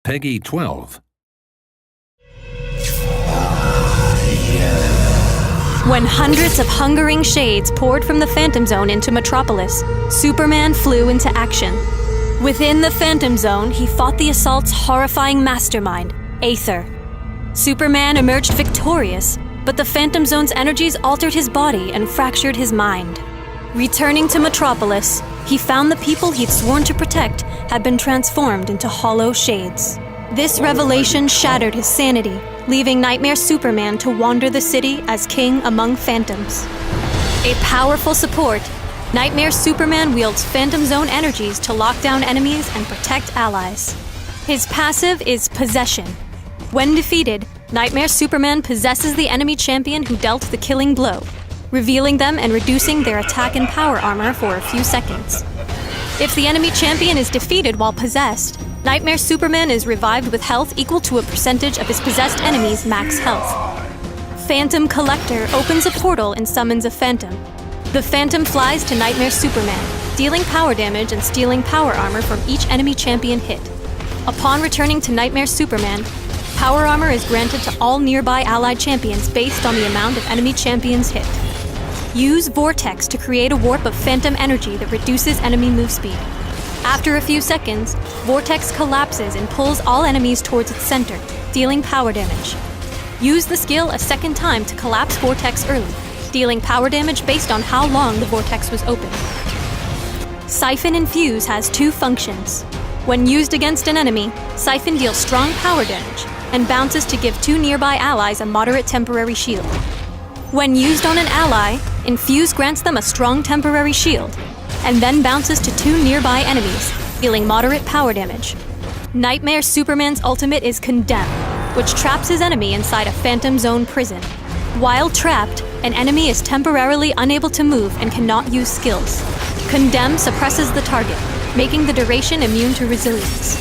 Peggy 12. When hundreds of hungering shades poured from the Phantom Zone into Metropolis, Superman flew into action. Within the Phantom Zone, he fought the assault's horrifying mastermind, Aether. Superman emerged victorious, but the Phantom Zone's energies altered his body and fractured his mind. Returning to Metropolis, he found the people he'd sworn to protect had been transformed into hollow shades. This revelation shattered his sanity, leaving Nightmare Superman to wander the city as king among phantoms. A powerful support, Nightmare Superman wields Phantom Zone energies to lock down enemies and protect allies. His passive is Possession. When defeated, Nightmare Superman possesses the enemy champion who dealt the killing blow, revealing them and reducing their attack and power armor for a few seconds. If the enemy champion is defeated while possessed, Nightmare Superman is revived with health equal to a percentage of his possessed enemy's max health. Phantom Collector opens a portal and summons a phantom. The phantom flies to Nightmare Superman, dealing power damage and stealing power armor from each enemy champion hit. Upon returning to Nightmare Superman, power armor is granted to all nearby allied champions based on the amount of enemy champions hit. Use Vortex to create a warp of phantom energy that reduces enemy move speed. After a few seconds, Vortex collapses and pulls all enemies towards its center, dealing power damage. Use the skill a second time to collapse Vortex early, dealing power damage based on how long the Vortex was open. Siphon Infuse has two functions. When used against an enemy, Siphon deals strong power damage and bounces to give two nearby allies a moderate temporary shield. When used on an ally, Infuse grants them a strong temporary shield, and then bounces to two nearby enemies, dealing moderate power damage. Nightmare Superman's ultimate is Condemn, which traps his enemy inside a Phantom Zone prison. While trapped, an enemy is temporarily unable to move and cannot use skills. Condemn suppresses the target, making the duration immune to resilience.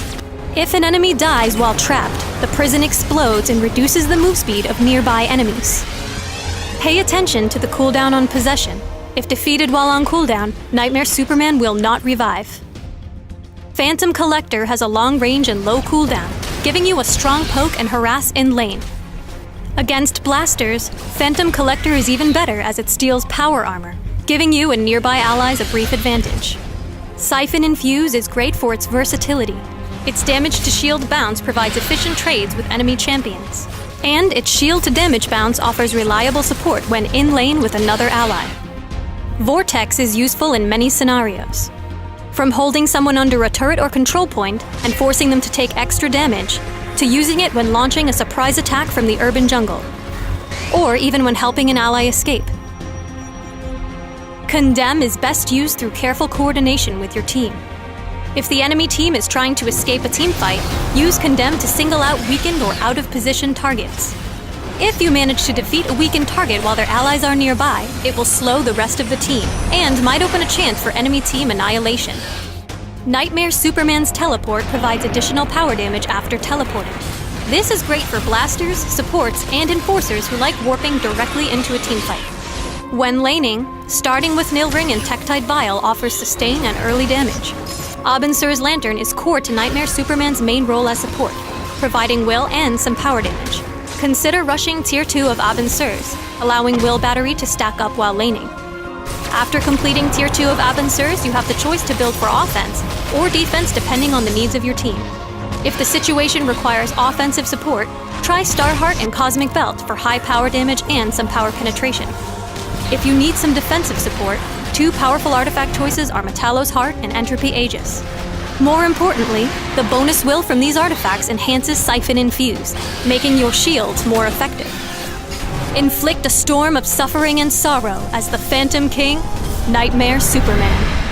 If an enemy dies while trapped, the prison explodes and reduces the move speed of nearby enemies. Pay attention to the cooldown on Possession. If defeated while on cooldown, Nightmare Superman will not revive. Phantom Collector has a long range and low cooldown, giving you a strong poke and harass in lane. Against blasters, Phantom Collector is even better as it steals power armor, giving you and nearby allies a brief advantage. Siphon Infuse is great for its versatility. Its damage to shield bounce provides efficient trades with enemy champions. And its shield to damage bounce offers reliable support when in lane with another ally. Vortex is useful in many scenarios. From holding someone under a turret or control point and forcing them to take extra damage, to using it when launching a surprise attack from the urban jungle, or even when helping an ally escape. Condemn is best used through careful coordination with your team. If the enemy team is trying to escape a teamfight, use Condemn to single out weakened or out-of-position targets. If you manage to defeat a weakened target while their allies are nearby, it will slow the rest of the team, and might open a chance for enemy team annihilation. Nightmare Superman's teleport provides additional power damage after teleporting. This is great for blasters, supports, and enforcers who like warping directly into a teamfight. When laning, starting with Nilring and Tektite Vial offers sustain and early damage. Abinsur's Lantern is core to Nightmare Superman's main role as support, providing Will and some power damage. Consider rushing Tier 2 of Abinsur's, allowing Will Battery to stack up while laning. After completing Tier 2 of Abinsur's, you have the choice to build for offense or defense depending on the needs of your team. If the situation requires offensive support, try Starheart and Cosmic Belt for high power damage and some power penetration. If you need some defensive support, two powerful artifact choices are Metallo's Heart and Entropy Aegis. More importantly, the bonus will from these artifacts enhances Siphon Infuse, making your shields more effective. Inflict a storm of suffering and sorrow as the Phantom King, Nightmare Superman.